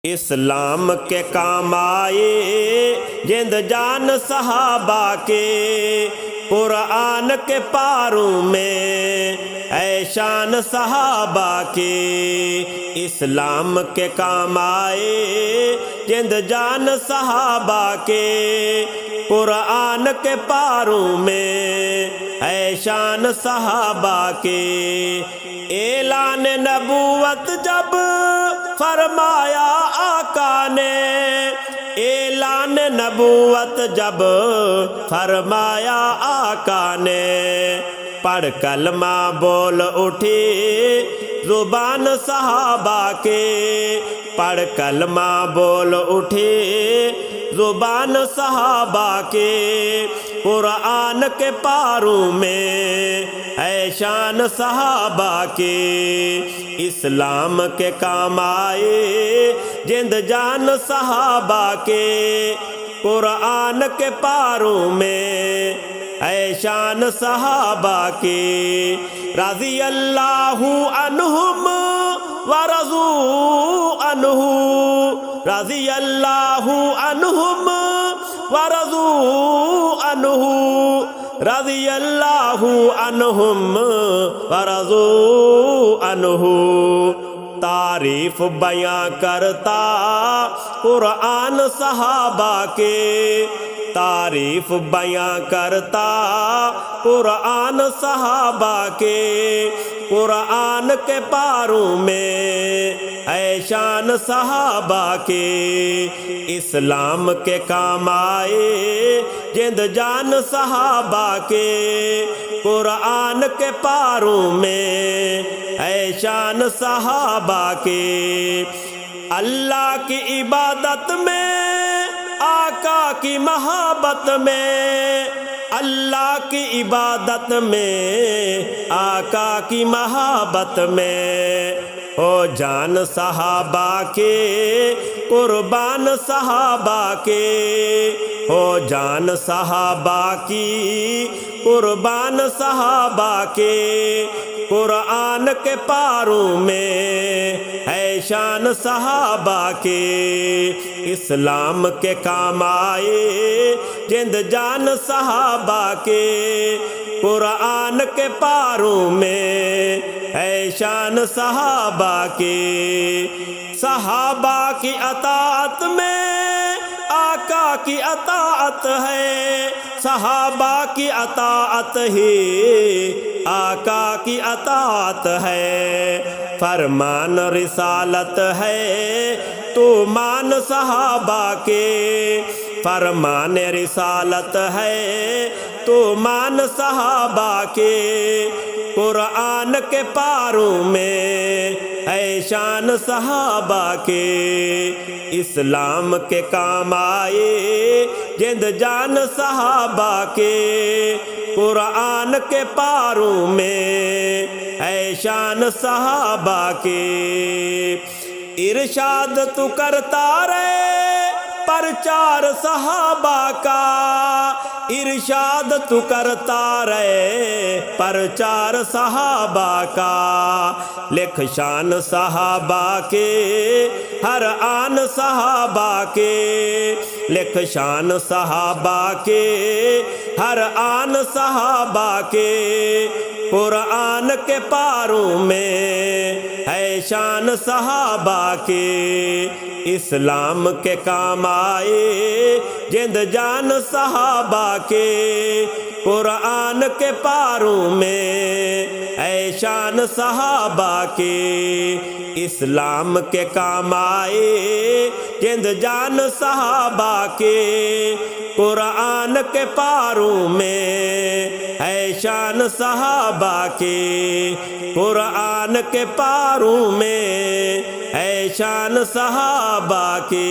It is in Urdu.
اسلام کے کام آئے جند جان صحابہ کے، قرآن کے پاروں میں اے شان صحابہ کے۔ اسلام کے کام آئے جند جان صحابہ کے، قرآن کے پاروں میں اے شان صحابہ کے۔ اعلان نبوت جب فرمایا آقا نے، اعلان نبوت جب فرمایا آقا نے، پڑھ کلمہ بول اٹھی زبان صحابہ کے، پڑھ کلمہ بول اٹھی زبان صحابہ کے۔ قرآن کے پاروں میں اے شان صحابہ کے، اسلام کے کام آئے جند جان صحابہ کے، قرآن کے پاروں میں اے شان صحابہ کے۔ رضی اللہ عنہم ورضوا عنہ، رضی اللہ عنہم ورضوا عنہ، رضی اللہ عنہم ورضوا عنہ۔ تعریف بیاں کرتا قرآن صحابہ کے، تعریف بیاں کرتا قرآن صحابہ کے، قرآن کے پاروں میں اے شان صحابہ کے۔ اسلام کے کام آئے جند جان صحابہ کے، قرآن کے پاروں میں اے شان صحابہ کے۔ اللہ کی عبادت میں، آقا کی محبت میں، اللہ کی عبادت میں، آقا کی محبت میں ہو جان صحابہ کے، قربان صحابہ کے، ہو جان صحابہ کی قربان صحابہ کے۔ قرآن کے پاروں میں ہے شان صحابہ کے، اسلام کے کام آئے جند جان صحابہ کے، قرآن کے پاروں میں ہے شان صحابہ کے۔ صحابہ کی اطاعت میں آقا کی اطاعت ہے، صحابہ کی اطاعت ہی آقا کی اطاعت ہے۔ فرمان رسالت ہے تو مان صحابہ کے، فرمان رسالت ہے تو مان صحابہ کے، قرآن کے پاروں میں ہے شان صحابہ کے۔ اسلام کے کام آئے جند جان صحابہ کے، قرآن کے پاروں میں ہے شان صحابہ کے۔ ارشاد تو کرتا رہے پرچار صحابہ کا، ارشاد تو کرتا رہے پرچار صحابہ کا، لکھ شان صحابہ کے ہر آن صحابہ کے، لکھ شان صحابہ کے ہر آن صحابہ کے، قرآن کے پاروں میں ہے شان صحابہ کے۔ اسلام کے کام آئے جند جان صحابہ کے، قرآن کے پاروں میں ہے شان صحابہ کے۔ اسلام کے کام آئے جند جان صحابہ کے، قرآن کے پاروں میں ہے شان صحابہ کے، قرآن کے پاروں میں ہے شان صحابہ کے۔